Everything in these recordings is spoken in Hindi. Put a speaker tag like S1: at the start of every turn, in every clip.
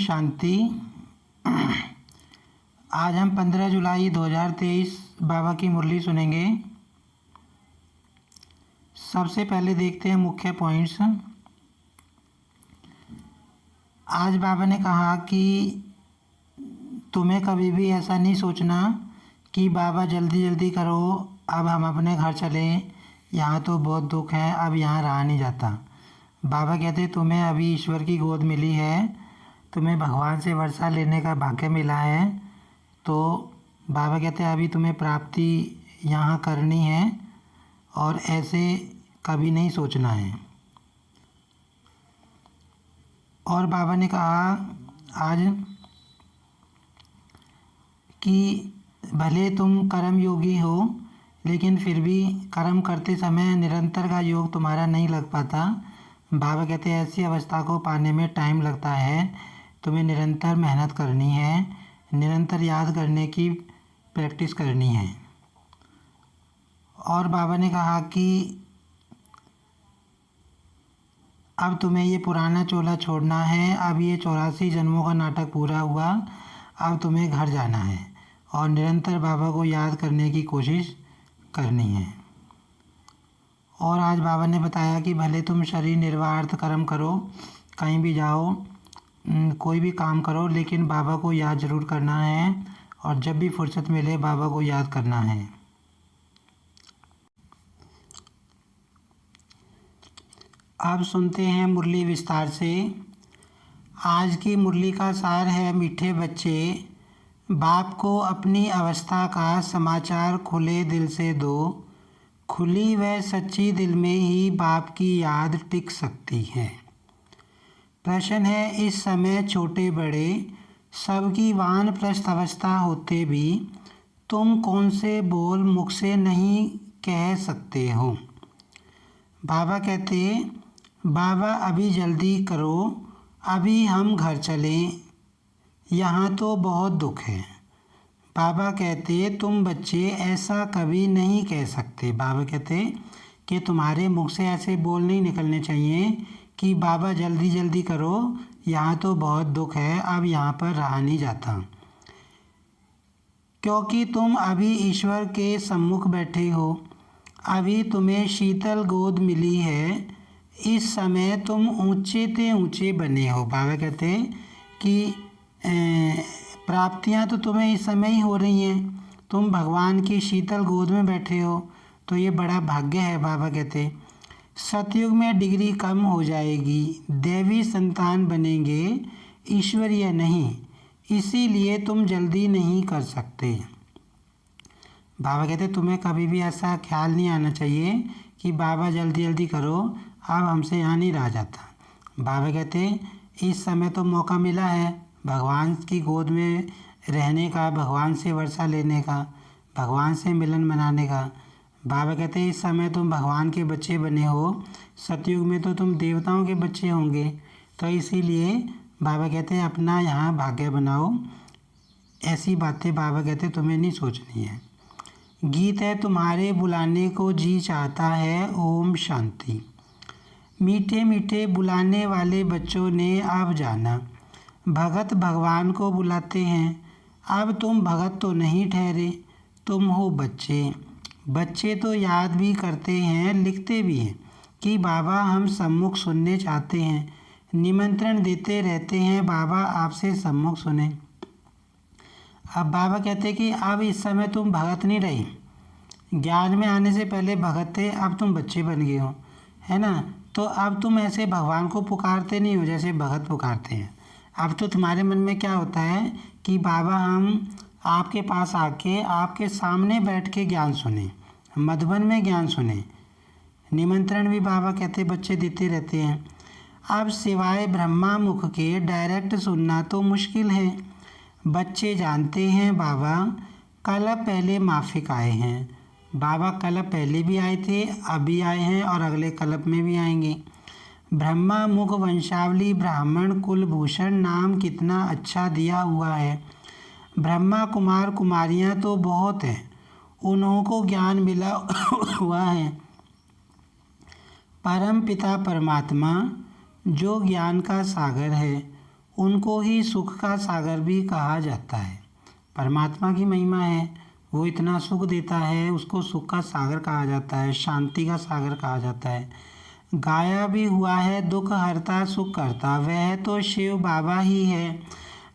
S1: शांति। आज हम 15 जुलाई 2023 बाबा की मुरली सुनेंगे। सबसे पहले देखते हैं मुख्य पॉइंट्स। आज बाबा ने कहा कि तुम्हें कभी भी ऐसा नहीं सोचना कि बाबा जल्दी जल्दी करो, अब हम अपने घर चलें, यहाँ तो बहुत दुख है, अब यहाँ रहा नहीं जाता। बाबा कहते तुम्हें अभी ईश्वर की गोद मिली है, तुम्हें भगवान से वर्षा लेने का भाग्य मिला है, तो बाबा कहते हैं अभी तुम्हें प्राप्ति यहाँ करनी है और ऐसे कभी नहीं सोचना है। और बाबा ने कहा आज कि भले तुम कर्म योगी हो, लेकिन फिर भी कर्म करते समय निरंतर का योग तुम्हारा नहीं लग पाता। बाबा कहते हैं ऐसी अवस्था को पाने में टाइम लगता है, तुम्हें निरंतर मेहनत करनी है, निरंतर याद करने की प्रैक्टिस करनी है। और बाबा ने कहा कि अब तुम्हें ये पुराना चोला छोड़ना है, अब ये 84 जन्मों का नाटक पूरा हुआ, अब तुम्हें घर जाना है और निरंतर बाबा को याद करने की कोशिश करनी है। और आज बाबा ने बताया कि भले तुम शरीर निर्वाह अर्थ कर्म करो, कहीं भी जाओ, कोई भी काम करो, लेकिन बाबा को याद ज़रूर करना है और जब भी फुर्सत मिले बाबा को याद करना है। अब सुनते हैं मुरली विस्तार से। आज की मुरली का सार है, मीठे बच्चे, बाप को अपनी अवस्था का समाचार खुले दिल से दो, खुली व सच्ची दिल में ही बाप की याद टिक सकती है। प्रश्न है, इस समय छोटे बड़े सबकी वानप्रस्थ अवस्था होते भी तुम कौन से बोल मुख से नहीं कह सकते हो। बाबा कहते बाबा अभी जल्दी करो, अभी हम घर चलें, यहाँ तो बहुत दुख है। बाबा कहते तुम बच्चे ऐसा कभी नहीं कह सकते। बाबा कहते कि तुम्हारे मुख से ऐसे बोल नहीं निकलने चाहिए कि बाबा जल्दी जल्दी करो, यहाँ तो बहुत दुख है, अब यहाँ पर रहा नहीं जाता। क्योंकि तुम अभी ईश्वर के सम्मुख बैठे हो, अभी तुम्हें शीतल गोद मिली है, इस समय तुम ऊंचे ते ऊंचे बने हो। बाबा कहते कि प्राप्तियाँ तो तुम्हें इस समय ही हो रही हैं, तुम भगवान की शीतल गोद में बैठे हो, तो ये बड़ा भाग्य है। बाबा कहते सतयुग में डिग्री कम हो जाएगी, देवी संतान बनेंगे, ईश्वरीय नहीं, इसीलिए तुम जल्दी नहीं कर सकते। बाबा कहते तुम्हें कभी भी ऐसा ख्याल नहीं आना चाहिए कि बाबा जल्दी जल्दी करो, अब हमसे यहाँ नहीं रहा जाता। बाबा कहते इस समय तो मौका मिला है भगवान की गोद में रहने का, भगवान से वर्षा लेने का, भगवान से मिलन मनाने का। बाबा कहते इस समय तुम भगवान के बच्चे बने हो, सतयुग में तो तुम देवताओं के बच्चे होंगे, तो इसीलिए बाबा कहते अपना यहाँ भाग्य बनाओ। ऐसी बातें बाबा कहते तुम्हें नहीं सोचनी है। गीत है तुम्हारे बुलाने को जी चाहता है, ओम शांति। मीठे मीठे बुलाने वाले बच्चों ने अब जाना, भगत भगवान को बुलाते हैं, अब तुम भगत तो नहीं ठहरे, तुम हो बच्चे। बच्चे तो याद भी करते हैं, लिखते भी हैं कि बाबा हम सम्मुख सुनने चाहते हैं, निमंत्रण देते रहते हैं बाबा आपसे सम्मुख सुने। अब बाबा कहते कि अब इस समय तुम भगत नहीं रही, ज्ञान में आने से पहले भगत थे, अब तुम बच्चे बन गए हो, है ना। तो अब तुम ऐसे भगवान को पुकारते नहीं हो जैसे भगत पुकारते हैं। अब तो तुम्हारे मन में क्या होता है कि बाबा हम आपके पास आके आपके सामने बैठ के ज्ञान सुने, मधुबन में ज्ञान सुने। निमंत्रण भी बाबा कहते बच्चे देते रहते हैं। अब सिवाय ब्रह्मा मुख के डायरेक्ट सुनना तो मुश्किल है। बच्चे जानते हैं बाबा कल पहले माफिक आए हैं, बाबा कल पहले भी आए थे, अभी आए हैं और अगले कल्प में भी आएंगे। ब्रह्मा मुख वंशावली ब्राह्मण कुलभूषण नाम कितना अच्छा दिया हुआ है। ब्रह्मा कुमार कुमारियाँ तो बहुत हैं, उन्हों को ज्ञान मिला हुआ है। परम पिता परमात्मा जो ज्ञान का सागर है, उनको ही सुख का सागर भी कहा जाता है। परमात्मा की महिमा है, वो इतना सुख देता है, उसको सुख का सागर कहा जाता है, शांति का सागर कहा जाता है। गाया भी हुआ है दुख हरता सुख करता, वह तो शिव बाबा ही है।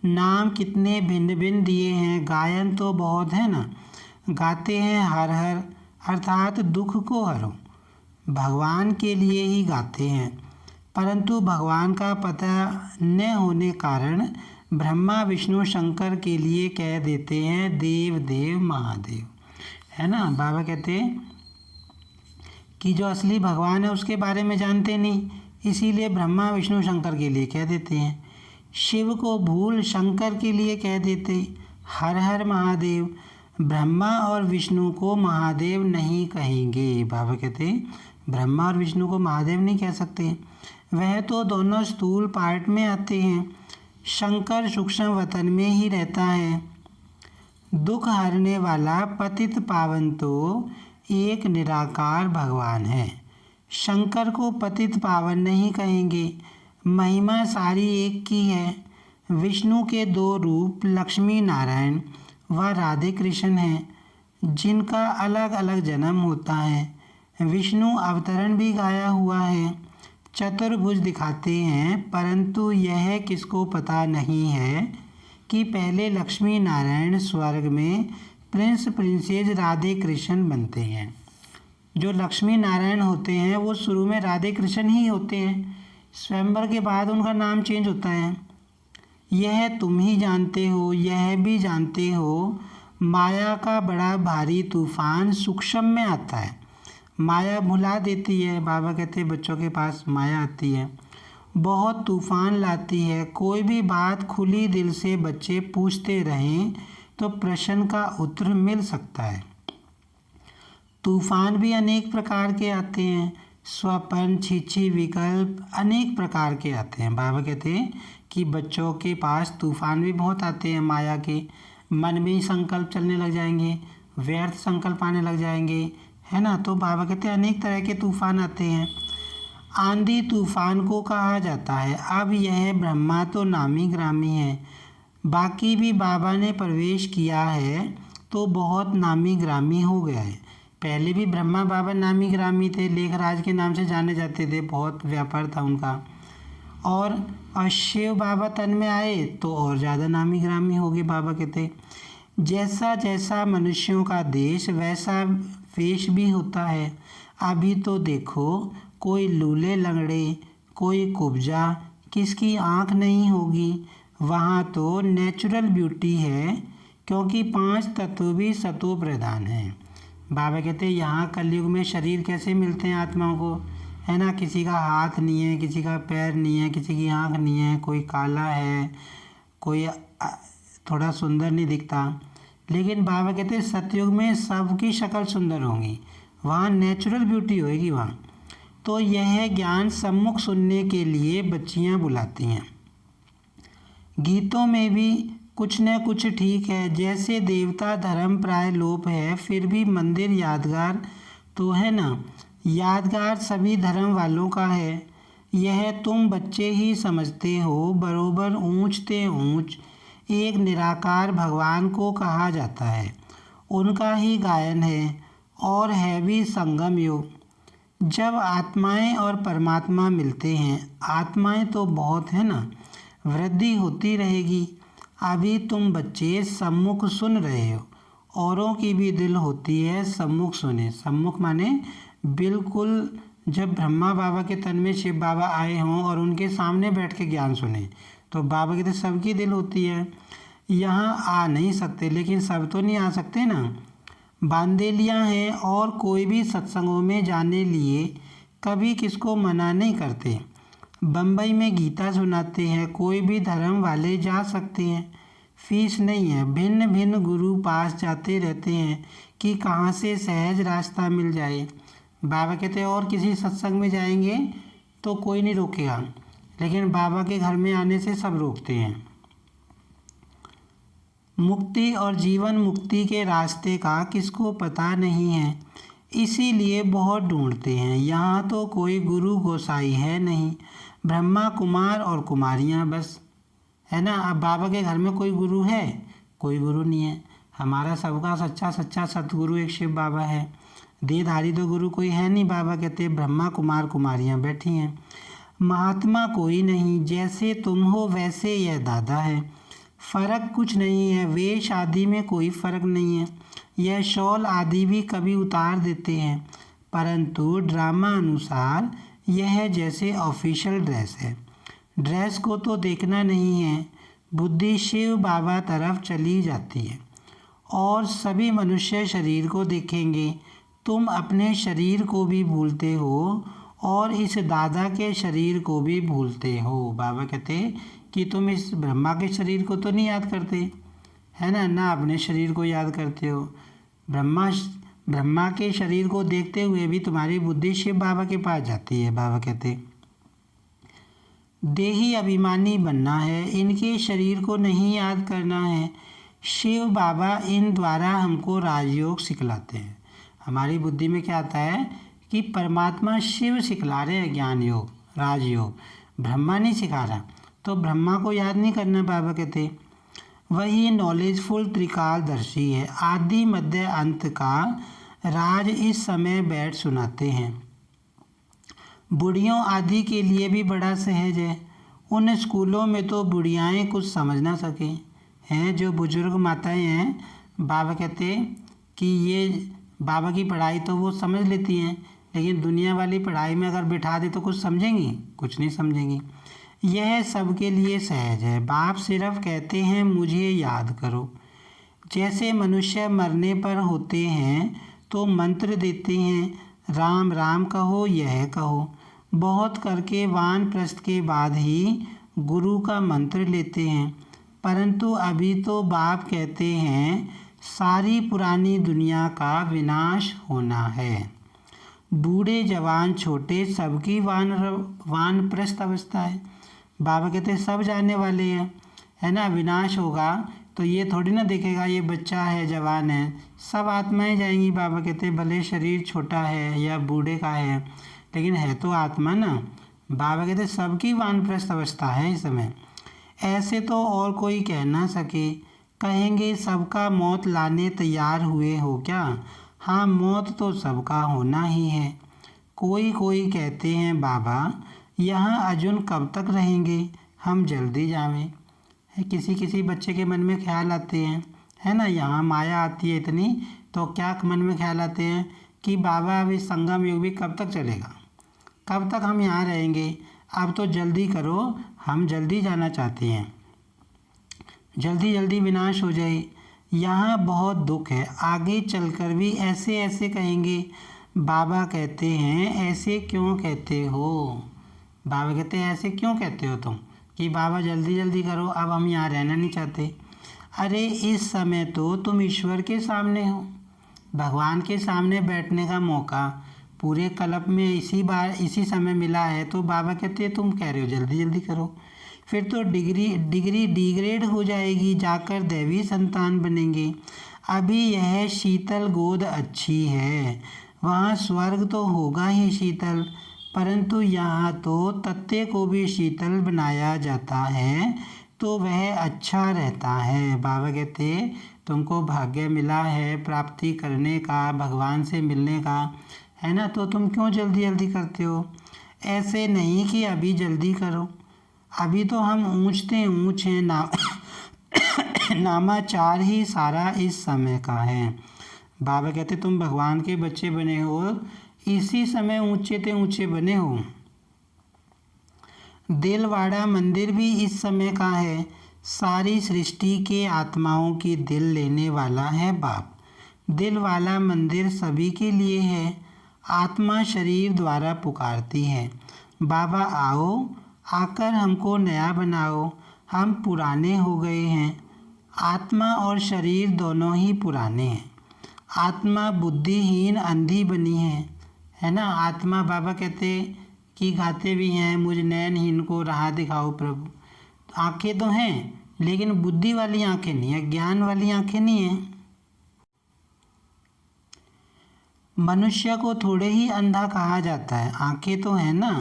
S1: नाम कितने भिन्न भिन्न दिए हैं, गायन तो बहुत है ना। गाते हैं हर हर अर्थात दुख को हरो, भगवान के लिए ही गाते हैं। परंतु भगवान का पता न होने कारण ब्रह्मा विष्णु शंकर के लिए कह देते हैं देव देव महादेव, है ना। बाबा कहते हैं कि जो असली भगवान है उसके बारे में जानते नहीं, इसीलिए ब्रह्मा विष्णु शंकर के लिए कह देते हैं। शिव को भूल शंकर के लिए कह देते हर हर महादेव, ब्रह्मा और विष्णु को महादेव नहीं कहेंगे। बाबा कहते ब्रह्मा और विष्णु को महादेव नहीं कह सकते, वह तो दोनों स्थूल पार्ट में आते हैं। शंकर सूक्ष्म वतन में ही रहता है। दुख हरने वाला पतित पावन तो एक निराकार भगवान है। शंकर को पतित पावन नहीं कहेंगे, महिमा सारी एक की है। विष्णु के दो रूप लक्ष्मी नारायण व राधे कृष्ण हैं, जिनका अलग अलग जन्म होता है। विष्णु अवतरण भी गाया हुआ है, चतुर्भुज दिखाते हैं, परंतु यह किसको पता नहीं है कि पहले लक्ष्मी नारायण स्वर्ग में प्रिंस प्रिंसेस राधे कृष्ण बनते हैं। जो लक्ष्मी नारायण होते हैं वो शुरू में राधे कृष्ण ही होते हैं, स्वयंवर के बाद उनका नाम चेंज होता है। यह तुम ही जानते हो, यह भी जानते हो, माया का बड़ा भारी तूफान सूक्ष्म में आता है। माया भुला देती है, बाबा कहते हैं बच्चों के पास माया आती है, बहुत तूफान लाती है। कोई भी बात खुली दिल से बच्चे पूछते रहें तो प्रश्न का उत्तर मिल सकता है। तूफान भी अनेक प्रकार के आते हैं, स्वपन छिछी विकल्प अनेक प्रकार के आते हैं। बाबा कहते हैं कि बच्चों के पास तूफान भी बहुत आते हैं माया के, मन में ही संकल्प चलने लग जाएंगे, व्यर्थ संकल्प आने लग जाएंगे, है ना। तो बाबा कहते हैं अनेक तरह के तूफान आते हैं। आंधी तूफान को कहा जाता है। अब यह ब्रह्मा तो नामी ग्रामी है, बाकी भी बाबा ने प्रवेश किया है तो बहुत नामी ग्रामी हो गया है। पहले भी ब्रह्मा बाबा नामी ग्रामी थे, लेखराज के नाम से जाने जाते थे, बहुत व्यापार था उनका। और शिव बाबा तन में आए तो और ज़्यादा नामी ग्रामी हो गए। बाबा कहते जैसा जैसा मनुष्यों का देश वैसा वेश भी होता है। अभी तो देखो कोई लूले लंगड़े, कोई कुब्जा, किसकी आँख नहीं होगी। वहाँ तो नेचुरल ब्यूटी है, क्योंकि 5 तत्व भी सतो प्रधान हैं। बाबा कहते हैं यहाँ कलयुग में शरीर कैसे मिलते हैं आत्माओं को, है ना। किसी का हाथ नहीं है, किसी का पैर नहीं है, किसी की आँख नहीं है, कोई काला है, कोई थोड़ा सुंदर नहीं दिखता। लेकिन बाबा कहते हैं सतयुग में सबकी शक्ल सुंदर होंगी, वहाँ नेचुरल ब्यूटी होएगी वहाँ। तो यह ज्ञान सम्मुख सुनने के लिए बच्चियाँ बुलाती हैं। गीतों में भी कुछ न कुछ ठीक है, जैसे देवता धर्म प्राय लोप है, फिर भी मंदिर यादगार तो है ना। यादगार सभी धर्म वालों का है, यह तुम बच्चे ही समझते हो। बरोबर ऊंचते ऊंच एक निराकार भगवान को कहा जाता है, उनका ही गायन है और है भी संगम युग। जब आत्माएं और परमात्मा मिलते हैं, आत्माएं तो बहुत है ना, वृद्धि होती रहेगी। अभी तुम बच्चे सम्मुख सुन रहे हो, औरों की भी दिल होती है सम्मुख सुने। सम्मुख माने बिल्कुल, जब ब्रह्मा बाबा के तन में शिव बाबा आए हों और उनके सामने बैठ के ज्ञान सुने, तो बाबा की तो सबकी दिल होती है। यहाँ आ नहीं सकते, लेकिन सब तो नहीं आ सकते ना। बांदेलियाँ हैं और कोई भी सत्संगों में जाने लिए कभी किसको मना नहीं करते। बम्बई में गीता सुनाते हैं, कोई भी धर्म वाले जा सकते हैं, फीस नहीं है। भिन्न भिन्न गुरु पास जाते रहते हैं कि कहाँ से सहज रास्ता मिल जाए। बाबा कहते हैं और किसी सत्संग में जाएंगे तो कोई नहीं रोकेगा, लेकिन बाबा के घर में आने से सब रोकते हैं। मुक्ति और जीवन मुक्ति के रास्ते का किसको पता नहीं है, इसीलिए बहुत ढूंढते हैं। यहाँ तो कोई गुरु गोसाई है नहीं, ब्रह्मा कुमार और कुमारियाँ बस। है ना। अब बाबा के घर में कोई गुरु है? कोई गुरु नहीं है। हमारा सबका सच्चा सच्चा सतगुरु एक शिव बाबा है। देहधारी तो गुरु कोई है नहीं। बाबा कहते ब्रह्मा कुमार कुमारियाँ बैठी हैं। महात्मा कोई नहीं, जैसे तुम हो वैसे यह दादा है। फर्क कुछ नहीं है, वेश आदि में कोई फर्क नहीं है। यह शॉल आदि भी कभी उतार देते हैं, परंतु ड्रामा अनुसार यह जैसे ऑफिशियल ड्रेस है। ड्रेस को तो देखना नहीं है, बुद्धि शिव बाबा तरफ चली जाती है और सभी मनुष्य शरीर को देखेंगे। तुम अपने शरीर को भी भूलते हो और इस दादा के शरीर को भी भूलते हो। बाबा कहते कि तुम इस ब्रह्मा के शरीर को तो नहीं याद करते, है ना, ना अपने शरीर को याद करते हो। ब्रह्मा के शरीर को देखते हुए भी तुम्हारी बुद्धि शिव बाबा के पास जाती है। बाबा कहते देही अभिमानी बनना है, इनके शरीर को नहीं याद करना है। शिव बाबा इन द्वारा हमको राजयोग सिखलाते हैं। हमारी बुद्धि में क्या आता है कि परमात्मा शिव सिखला रहे हैं ज्ञान योग, राजयोग, ब्रह्मा नहीं सिखा रहा। तो ब्रह्मा को याद नहीं करना। बाबा कहते वही नॉलेजफुल त्रिकालदर्शी है, आदि मध्य अंत का राज इस समय बैठ सुनाते हैं। बुढ़ियों आदि के लिए भी बड़ा सहज है। उन स्कूलों में तो बुढ़ियाएँ कुछ समझ ना सके हैं। जो बुजुर्ग माताएं हैं, बाबा कहते कि ये बाबा की पढ़ाई तो वो समझ लेती हैं, लेकिन दुनिया वाली पढ़ाई में अगर बिठा दे तो कुछ समझेंगी? कुछ नहीं समझेंगी। यह सबके लिए सहज है। बाप सिर्फ कहते हैं मुझे याद करो। जैसे मनुष्य मरने पर होते हैं तो मंत्र देते हैं, राम राम कहो, यह कहो। बहुत करके वानप्रस्थ के बाद ही गुरु का मंत्र लेते हैं, परंतु अभी तो बाप कहते हैं सारी पुरानी दुनिया का विनाश होना है। बूढ़े जवान छोटे सबकी वानप्रस्थ अवस्था है। बाबा कहते हैं सब जाने वाले हैं, है ना। विनाश होगा तो ये थोड़ी ना देखेगा ये बच्चा है जवान है, सब आत्माएं जाएंगी। बाबा कहते हैं भले शरीर छोटा है या बूढ़े का है, लेकिन है तो आत्मा ना। बाबा कहते हैं सबकी वानप्रस्थ अवस्था है इस समय। ऐसे तो और कोई कह ना सके। कहेंगे सबका मौत लाने तैयार हुए हो क्या? हाँ, मौत तो सबका होना ही है। कोई कोई कहते हैं बाबा यहाँ अर्जुन कब तक रहेंगे, हम जल्दी जावें। किसी किसी बच्चे के मन में ख्याल आते हैं, है ना। यहाँ माया आती है इतनी, तो क्या मन में ख्याल आते हैं कि बाबा अभी संगम युग भी कब तक चलेगा, कब तक हम यहाँ रहेंगे, अब तो जल्दी करो, हम जल्दी जाना चाहते हैं, जल्दी जल्दी विनाश हो जाए। यहाँ बहुत दुख है, आगे चलकर भी ऐसे ऐसे कहेंगे। बाबा कहते हैं ऐसे क्यों कहते हो? बाबा कहते हैं ऐसे क्यों कहते हो तुम कि बाबा जल्दी जल्दी करो, अब हम यहाँ रहना नहीं चाहते। अरे इस समय तो तुम ईश्वर के सामने हो, भगवान के सामने बैठने का मौका पूरे कल्प में इसी समय मिला है। तो बाबा कहते हैं तुम कह रहे हो जल्दी जल्दी करो, फिर तो डिग्री डिग्रेड हो जाएगी, जाकर दैवी संतान बनेंगे। अभी यह शीतल गोद अच्छी है, वहाँ स्वर्ग तो होगा ही शीतल, परंतु यहाँ तो तत्ते को भी शीतल बनाया जाता है तो वह अच्छा रहता है। बाबा कहते तुमको भाग्य मिला है प्राप्ति करने का, भगवान से मिलने का, है ना, तो तुम क्यों जल्दी जल्दी करते हो? ऐसे नहीं कि अभी जल्दी करो, अभी तो हम ऊँचते ऊँच हैं ना नामाचार ही सारा इस समय का है। बाबा कहते तुम भगवान के बच्चे बने हो, इसी समय ऊंचे ते ऊंचे बने हो। दिलवाड़ा मंदिर भी इस समय का है, सारी सृष्टि के आत्माओं की दिल लेने वाला है बाप। दिल वाला मंदिर सभी के लिए है, आत्मा शरीर द्वारा पुकारती है, बाबा आओ, आकर हमको नया बनाओ, हम पुराने हो गए हैं। आत्मा और शरीर दोनों ही पुराने हैं। आत्मा बुद्धिहीन अंधी बनी है ना। आत्मा बाबा कहते कि गाते भी हैं मुझ नयनहीन को राह दिखाओ प्रभु। आंखें तो हैं लेकिन बुद्धि वाली आंखें नहीं है, ज्ञान वाली आंखें नहीं हैं। मनुष्य को थोड़े ही अंधा कहा जाता है, आंखें तो हैं ना,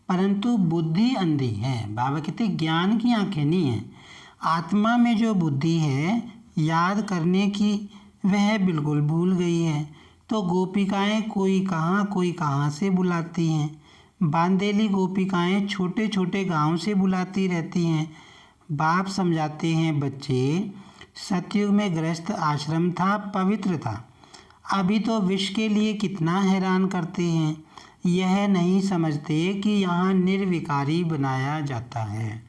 S1: परंतु बुद्धि अंधी है। बाबा कहते ज्ञान की आंखें नहीं हैं। आत्मा में जो बुद्धि है याद करने की वह बिल्कुल भूल गई है। तो गोपिकाएं कोई कहाँ से बुलाती हैं। बांदेली गोपिकाएं छोटे छोटे गांव से बुलाती रहती हैं। बाप समझाते हैं, बच्चे सतयुग में गृहस्थ आश्रम था, पवित्र था। अभी तो विष के लिए कितना हैरान करते हैं। यह नहीं समझते कि यहाँ निर्विकारी बनाया जाता है।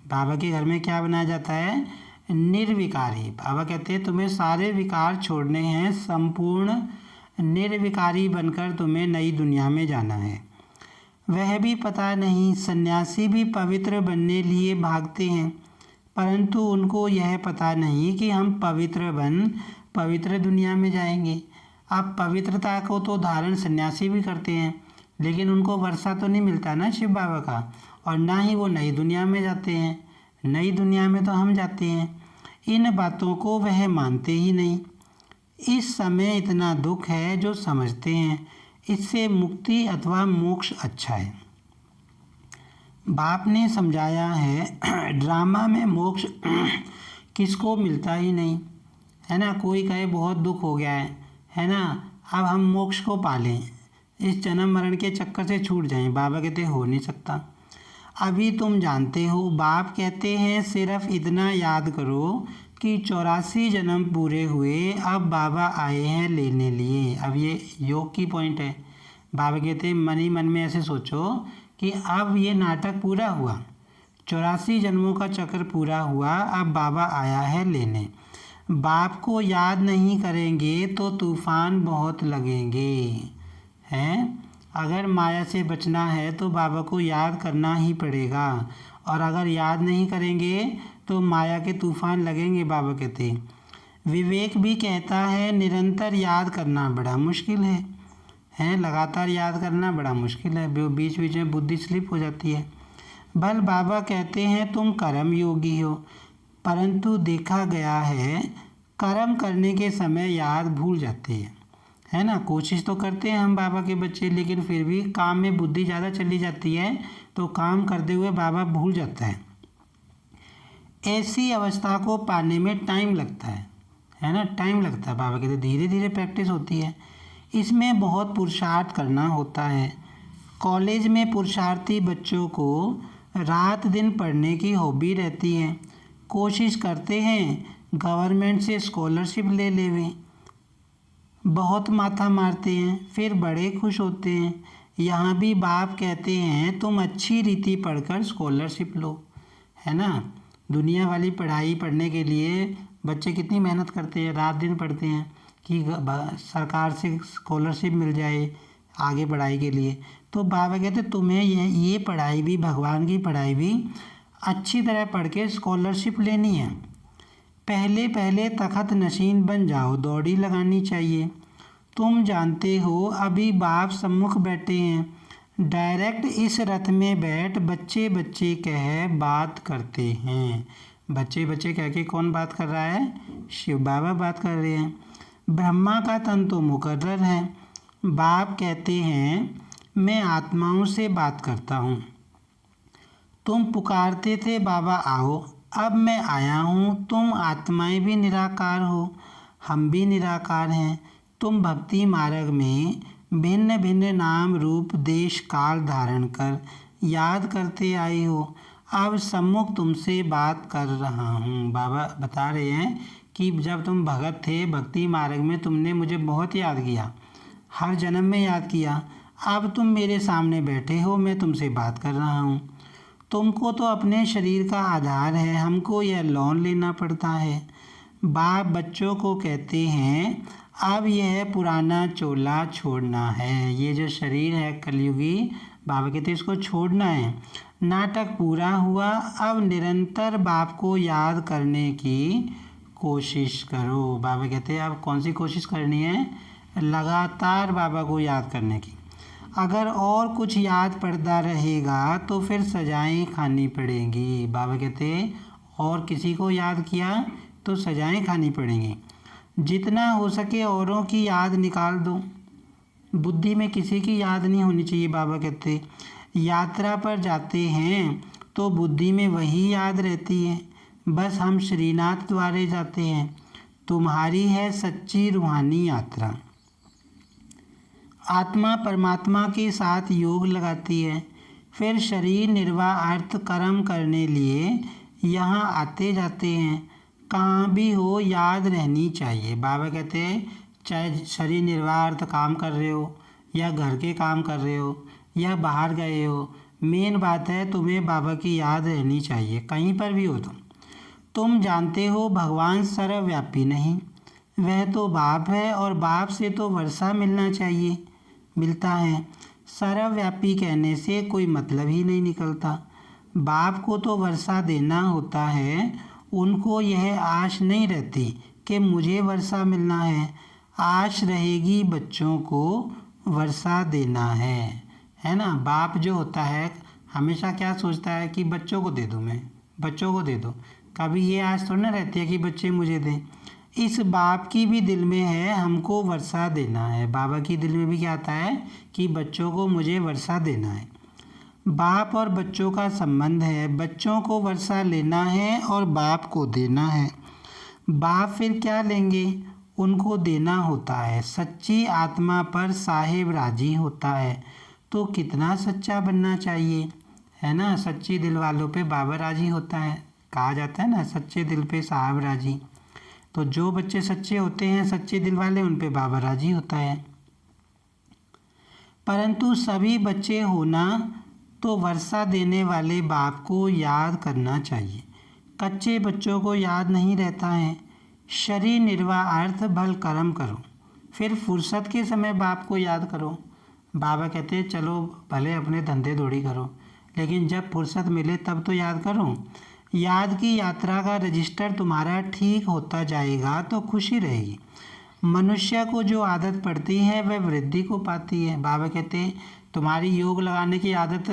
S1: बाबा के घर में क्या बनाया जाता है? निर्विकारी। बाबा कहते हैं तुम्हें सारे विकार छोड़ने हैं, संपूर्ण निर्विकारी बनकर तुम्हें नई दुनिया में जाना है। वह भी पता नहीं, सन्यासी भी पवित्र बनने लिए भागते हैं, परंतु उनको यह पता नहीं कि हम पवित्र बन पवित्र दुनिया में जाएंगे। अब पवित्रता को तो धारण सन्यासी भी करते हैं, लेकिन उनको वर्षा तो नहीं मिलता ना शिव बाबा का, और ना ही वो नई दुनिया में जाते हैं। नई दुनिया में तो हम जाते हैं। इन बातों को वह मानते ही नहीं। इस समय इतना दुख है जो समझते हैं, इससे मुक्ति अथवा मोक्ष अच्छा है। बाप ने समझाया है ड्रामा में मोक्ष किसको मिलता ही नहीं, है ना। कोई कहे बहुत दुख हो गया है ना, अब हम मोक्ष को पालें, इस जन्म मरण के चक्कर से छूट जाएं। बाबा कहते हो नहीं सकता। अभी तुम जानते हो, बाप कहते हैं सिर्फ इतना याद करो कि 84 जन्म पूरे हुए, अब बाबा आए हैं लेने लिए। अब ये योग की पॉइंट है। बाबा कहते हैं मन ही मन में ऐसे सोचो कि अब ये नाटक पूरा हुआ, 84 जन्मों का चक्र पूरा हुआ, अब बाबा आया है लेने। बाप को याद नहीं करेंगे तो तूफान बहुत लगेंगे, हैं। अगर माया से बचना है तो बाबा को याद करना ही पड़ेगा, और अगर याद नहीं करेंगे तो माया के तूफान लगेंगे। बाबा कहते हैं विवेक भी कहता है निरंतर याद करना बड़ा मुश्किल है, लगातार याद करना बड़ा मुश्किल है, बीच बीच में बुद्धि स्लिप हो जाती है। बल बाबा कहते हैं तुम कर्म योगी हो, परंतु देखा गया है कर्म करने के समय याद भूल जाते हैं, है ना। कोशिश तो करते हैं हम बाबा के बच्चे, लेकिन फिर भी काम में बुद्धि ज़्यादा चली जाती है, तो काम करते हुए बाबा भूल जाता है। ऐसी अवस्था को पाने में टाइम लगता है ना, टाइम लगता है। बाबा कहते धीरे धीरे प्रैक्टिस होती है, इसमें बहुत पुरुषार्थ करना होता है। कॉलेज में पुरुषार्थी बच्चों को रात दिन पढ़ने की हॉबी रहती है, कोशिश करते हैं गवर्नमेंट से स्कॉलरशिप ले लेवें, बहुत माथा मारते हैं, फिर बड़े खुश होते हैं। यहाँ भी बाप कहते हैं तुम अच्छी रीति पढ़कर स्कॉलरशिप लो, है ना। दुनिया वाली पढ़ाई पढ़ने के लिए बच्चे कितनी मेहनत करते हैं, रात दिन पढ़ते हैं कि सरकार से स्कॉलरशिप मिल जाए आगे पढ़ाई के लिए। तो बाबा कहते तुम्हें ये पढ़ाई भी, भगवान की पढ़ाई भी अच्छी तरह पढ़ के स्कॉलरशिप लेनी है। पहले पहले तखत नशीन बन जाओ, दौड़ी लगानी चाहिए। तुम जानते हो अभी बाप सम्मुख बैठे हैं, डायरेक्ट इस रथ में बैठ बच्चे बच्चे कह बात करते हैं। बच्चे बच्चे कह के कौन बात कर रहा है? शिव बाबा बात कर रहे हैं। ब्रह्मा का तन तो मुकर्रर है। बाप कहते हैं मैं आत्माओं से बात करता हूँ। तुम पुकारते थे बाबा आओ, अब मैं आया हूँ। तुम आत्माएं भी निराकार हो, हम भी निराकार हैं। तुम भक्ति मार्ग में भिन्न भिन्न नाम रूप देश काल धारण कर याद करते आए हो। अब सम्मुख तुमसे बात कर रहा हूँ। बाबा बता रहे हैं कि जब तुम भगत थे भक्ति मार्ग में, तुमने मुझे बहुत याद किया, हर जन्म में याद किया। अब तुम मेरे सामने बैठे हो, मैं तुमसे बात कर रहा हूँ। तुमको तो अपने शरीर का आधार है, हमको यह लोन लेना पड़ता है। बाप बच्चों को कहते हैं अब यह पुराना चोला छोड़ना है। ये जो शरीर है कलयुगी, बाबा कहते हैं इसको छोड़ना है। नाटक पूरा हुआ, अब निरंतर बाप को याद करने की कोशिश करो। बाबा कहते हैं अब कौन सी कोशिश करनी है? लगातार बाबा को याद करने की। अगर और कुछ याद पड़ता रहेगा तो फिर सजाएं खानी पड़ेंगी। बाबा कहते हैं और किसी को याद किया तो सजाएं खानी पड़ेंगी। जितना हो सके औरों की याद निकाल दो, बुद्धि में किसी की याद नहीं होनी चाहिए। बाबा कहते यात्रा पर जाते हैं तो बुद्धि में वही याद रहती है, बस हम श्रीनाथ द्वारे जाते हैं। तुम्हारी है सच्ची रूहानी यात्रा। आत्मा परमात्मा के साथ योग लगाती है, फिर शरीर निर्वाह अर्थ कर्म करने लिए यहाँ आते जाते हैं। कहाँ भी हो याद रहनी चाहिए। बाबा कहते हैं चाहे शरीर निर्वाह अर्थ काम कर रहे हो या घर के काम कर रहे हो या बाहर गए हो, मेन बात है तुम्हें बाबा की याद रहनी चाहिए कहीं पर भी हो। तुम जानते हो भगवान सर्वव्यापी नहीं, वह तो बाप है और बाप से तो वर्षा मिलना चाहिए, मिलता है। सर्वव्यापी कहने से कोई मतलब ही नहीं निकलता। बाप को तो वर्षा देना होता है, उनको यह आश नहीं रहती कि मुझे वर्षा मिलना है। आश रहेगी बच्चों को वर्षा देना है ना। बाप जो होता है हमेशा क्या सोचता है कि बच्चों को दे दूँ, मैं बच्चों को दे दूँ। कभी ये आश थोड़ी ना रहती है कि बच्चे मुझे दें। इस बाप की भी दिल में है हमको वर्षा देना है। बाबा की दिल में भी क्या आता है कि बच्चों को मुझे वर्षा देना है। बाप और बच्चों का संबंध है, बच्चों को वर्षा लेना है और बाप को देना है। बाप फिर क्या लेंगे, उनको देना होता है। सच्ची आत्मा पर साहेब राजी होता है। तो कितना सच्चा बनना चाहिए, है ना। सच्ची दिल वालों पे बाबा राजी होता है। कहा जाता है ना सच्चे दिल पे साहब राजी। तो जो बच्चे सच्चे होते हैं, सच्चे दिल वाले, उन पे बाबा राजी होता है। परंतु सभी बच्चे होना तो वर्षा देने वाले बाप को याद करना चाहिए। कच्चे बच्चों को याद नहीं रहता है। शरीर निर्वाह अर्थ भल कर्म करो, फिर फुर्सत के समय बाप को याद करो। बाबा कहते हैं चलो भले अपने धंधे दौड़ी करो, लेकिन जब फुर्सत मिले तब तो याद करो। याद की यात्रा का रजिस्टर तुम्हारा ठीक होता जाएगा तो खुशी रहेगी। मनुष्य को जो आदत पड़ती है वह वृद्धि को पाती है। बाबा कहते हैं तुम्हारी योग लगाने की आदत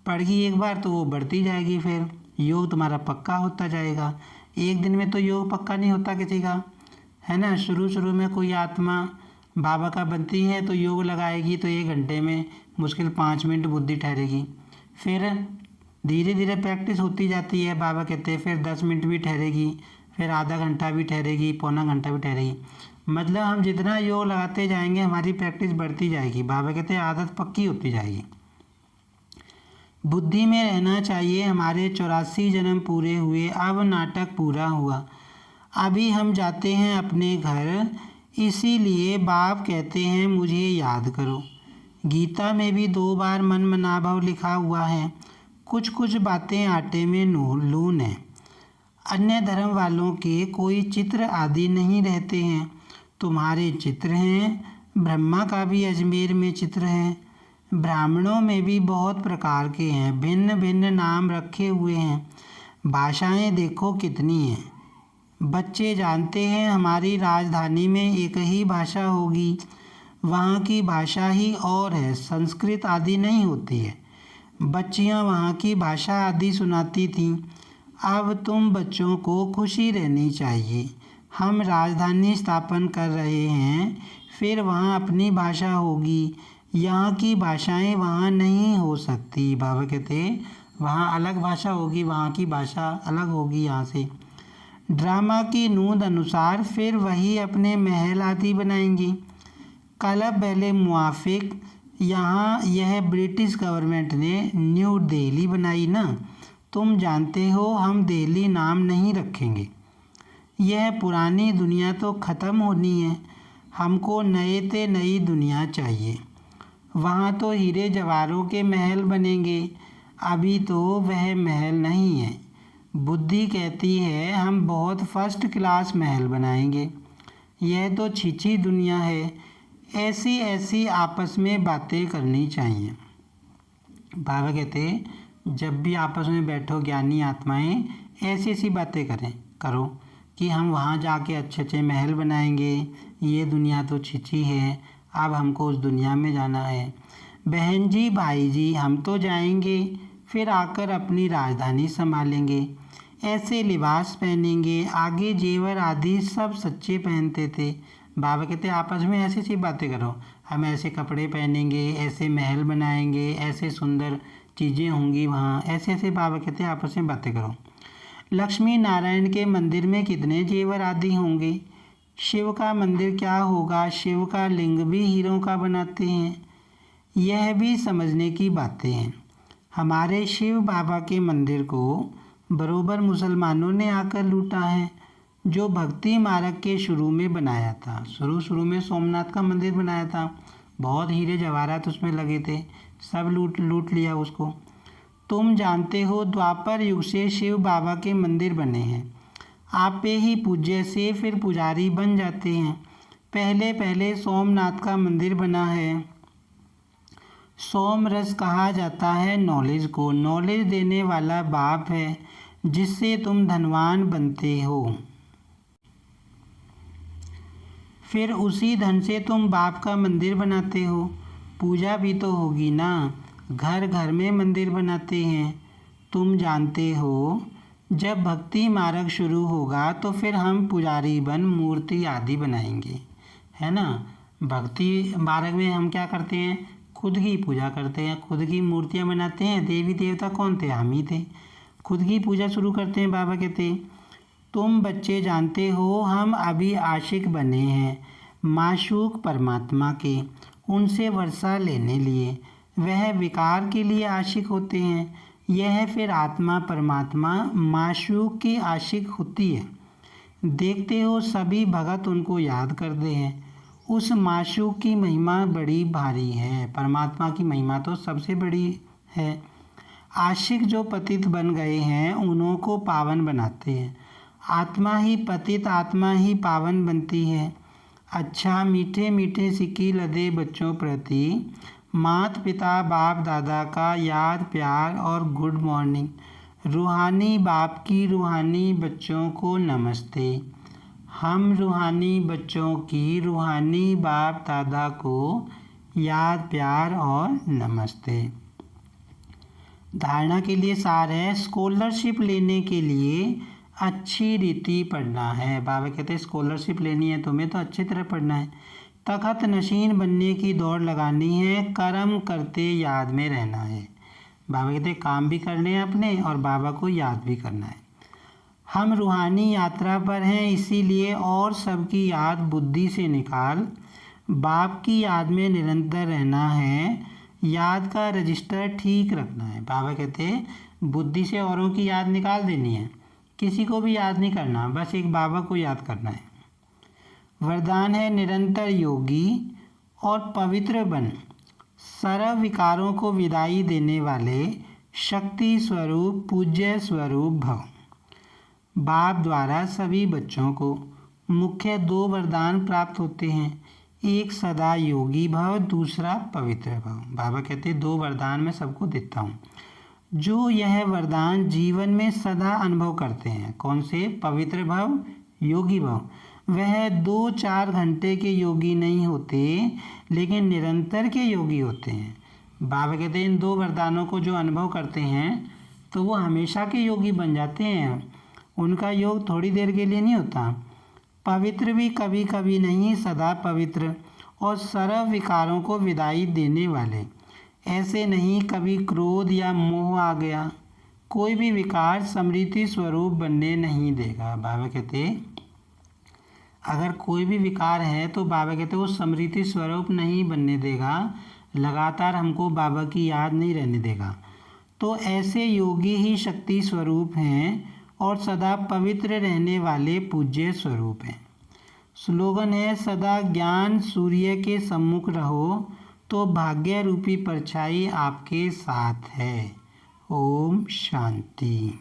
S1: पड़ गई एक बार तो वो बढ़ती जाएगी, फिर योग तुम्हारा पक्का होता जाएगा। एक दिन में तो योग पक्का नहीं होता किसी का, है ना। शुरू में कोई आत्मा बाबा का बनती है तो योग लगाएगी तो 1 घंटे में मुश्किल 5 मिनट बुद्धि ठहरेगी। फिर धीरे धीरे प्रैक्टिस होती जाती है। बाबा कहते हैं फिर 10 मिनट भी ठहरेगी, फिर आधा घंटा भी ठहरेगी, पौना घंटा भी ठहरेगी। मतलब हम जितना योग लगाते जाएंगे हमारी प्रैक्टिस बढ़ती जाएगी। बाबा कहते हैं आदत पक्की होती जाएगी। बुद्धि में रहना चाहिए हमारे 84 जन्म पूरे हुए, अब नाटक पूरा हुआ, अभी हम जाते हैं अपने घर। इसीलिए बाप कहते हैं मुझे याद करो। गीता में भी 2 बार मन मनाभव लिखा हुआ है। कुछ बातें आटे में लून है। अन्य धर्म वालों के कोई चित्र आदि नहीं रहते हैं, तुम्हारे चित्र हैं। ब्रह्मा का भी अजमेर में चित्र है। ब्राह्मणों में भी बहुत प्रकार के हैं, भिन्न भिन्न नाम रखे हुए हैं। भाषाएं देखो कितनी हैं। बच्चे जानते हैं हमारी राजधानी में एक ही भाषा होगी, वहाँ की भाषा ही और है, संस्कृत आदि नहीं होती है। बच्चियाँ वहाँ की भाषा आदि सुनाती थीं। अब तुम बच्चों को खुशी रहनी चाहिए। हम राजधानी स्थापन कर रहे हैं, फिर वहाँ अपनी भाषा होगी। यहाँ की भाषाएं वहाँ नहीं हो सकती। बाबा कहते वहाँ अलग भाषा होगी, वहाँ की भाषा अलग होगी यहाँ से। ड्रामा की नूंद अनुसार फिर वही अपने महल आदि बनाएंगी। कलब पहले मुआफिक यहाँ यह ब्रिटिश गवर्नमेंट ने न्यू दिल्ली बनाई ना। तुम जानते हो हम दिल्ली नाम नहीं रखेंगे। यह पुरानी दुनिया तो ख़त्म होनी है, हमको नए ते नई दुनिया चाहिए। वहाँ तो हीरे जवाहरों के महल बनेंगे, अभी तो वह महल नहीं है। बुद्धि कहती है हम बहुत फर्स्ट क्लास महल बनाएंगे। यह तो छिछी दुनिया है। ऐसी आपस में बातें करनी चाहिए। बाबा कहते जब भी आपस में बैठो ज्ञानी आत्माएं, ऐसी बातें करो कि हम वहाँ जाके अच्छे महल बनाएंगे। ये दुनिया तो छिछी है, अब हमको उस दुनिया में जाना है। बहन जी भाई जी हम तो जाएंगे, फिर आकर अपनी राजधानी संभालेंगे। ऐसे लिबास पहनेंगे, आगे जेवर आदि सब सच्चे पहनते थे। बाबा कहते आपस में ऐसी बातें करो, हम ऐसे कपड़े पहनेंगे, ऐसे महल बनाएंगे, ऐसे सुंदर चीज़ें होंगी वहाँ, ऐसे बाबा कहते आपस में बातें करो। लक्ष्मी नारायण के मंदिर में कितने जेवर आदि होंगे। शिव का मंदिर क्या होगा, शिव का लिंग भी हीरों का बनाते हैं। यह भी समझने की बातें हैं। हमारे शिव बाबा के मंदिर को बरोबर मुसलमानों ने आकर लूटा है, जो भक्ति मार्ग के शुरू में बनाया था। शुरू में सोमनाथ का मंदिर बनाया था, बहुत हीरे जवाहरात उसमें लगे थे, सब लूट लिया उसको। तुम जानते हो द्वापर युग से शिव बाबा के मंदिर बने हैं। आप पे ही पूज्य से फिर पुजारी बन जाते हैं। पहले सोमनाथ का मंदिर बना है। सोम रस कहा जाता है नॉलेज को। नॉलेज देने वाला बाप है, जिससे तुम धनवान बनते हो। फिर उसी धन से तुम बाप का मंदिर बनाते हो। पूजा भी तो होगी ना, घर घर में मंदिर बनाते हैं। तुम जानते हो जब भक्ति मार्ग शुरू होगा तो फिर हम पुजारी बन मूर्ति आदि बनाएंगे, है ना। भक्ति मार्ग में हम क्या करते हैं, खुद की पूजा करते हैं, खुद की मूर्तियाँ बनाते हैं। देवी देवता कौन थे, हम ही थे। खुद की पूजा शुरू करते हैं। बाबा कहते तुम बच्चे जानते हो हम अभी आशिक बने हैं माशूक परमात्मा के, उनसे वर्षा लेने लिए। वह विकार के लिए आशिक होते हैं। यह फिर आत्मा परमात्मा माशूक की आशिक होती है। देखते हो सभी भगत उनको याद करते हैं। उस माशूक की महिमा बड़ी भारी है। परमात्मा की महिमा तो सबसे बड़ी है। आशिक जो पतित बन गए हैं उन्हों को पावन बनाते हैं। आत्मा ही पतित, आत्मा ही पावन बनती है। अच्छा मीठे मीठे सिक्की लदे बच्चों प्रति मात पिता बाप दादा का याद प्यार और गुड मॉर्निंग। रूहानी बाप की रूहानी बच्चों को नमस्ते। हम रूहानी बच्चों की रूहानी बाप दादा को याद प्यार और नमस्ते। धारणा के लिए सार है, स्कॉलरशिप लेने के लिए अच्छी रीति पढ़ना है। बाबा कहते हैं स्कॉलरशिप लेनी है तुम्हें तो अच्छी तरह पढ़ना है। तखत नशीन बनने की दौड़ लगानी है, कर्म करते याद में रहना है। बाबा कहते काम भी करने हैं अपने और बाबा को याद भी करना है। हम रूहानी यात्रा पर हैं, इसीलिए और सबकी याद बुद्धि से निकाल बाप की याद में निरंतर रहना है। याद का रजिस्टर ठीक रखना है। बाबा कहते बुद्धि से औरों की याद निकाल देनी है, किसी को भी याद नहीं करना, बस एक बाबा को याद करना है। वरदान है निरंतर योगी और पवित्र बन, सर्व विकारों को विदाई देने वाले शक्ति स्वरूप पूज्य स्वरूप भव। बाप द्वारा सभी बच्चों को मुख्य 2 वरदान प्राप्त होते हैं, एक सदा योगी भव, दूसरा पवित्र भव। बाबा कहते 2 वरदान मैं सबको देता हूँ। जो यह वरदान जीवन में सदा अनुभव करते हैं, कौन से, पवित्र भव योगी भव, वह 2-4 घंटे के योगी नहीं होते लेकिन निरंतर के योगी होते हैं। बाबा कहते हैं इन 2 वरदानों को जो अनुभव करते हैं तो वो हमेशा के योगी बन जाते हैं। उनका योग थोड़ी देर के लिए नहीं होता। पवित्र भी कभी कभी नहीं, सदा पवित्र और सर्व विकारों को विदाई देने वाले। ऐसे नहीं कभी क्रोध या मोह आ गया, कोई भी विकार स्मृति स्वरूप बनने नहीं देगा। बाबा कहते अगर कोई भी विकार है तो बाबा कहते वो स्मृति स्वरूप नहीं बनने देगा, लगातार हमको बाबा की याद नहीं रहने देगा। तो ऐसे योगी ही शक्ति स्वरूप हैं और सदा पवित्र रहने वाले पूज्य स्वरूप हैं। स्लोगन है सदा ज्ञान सूर्य के सम्मुख रहो तो भाग्य रूपी परछाई आपके साथ है। ओम शांति।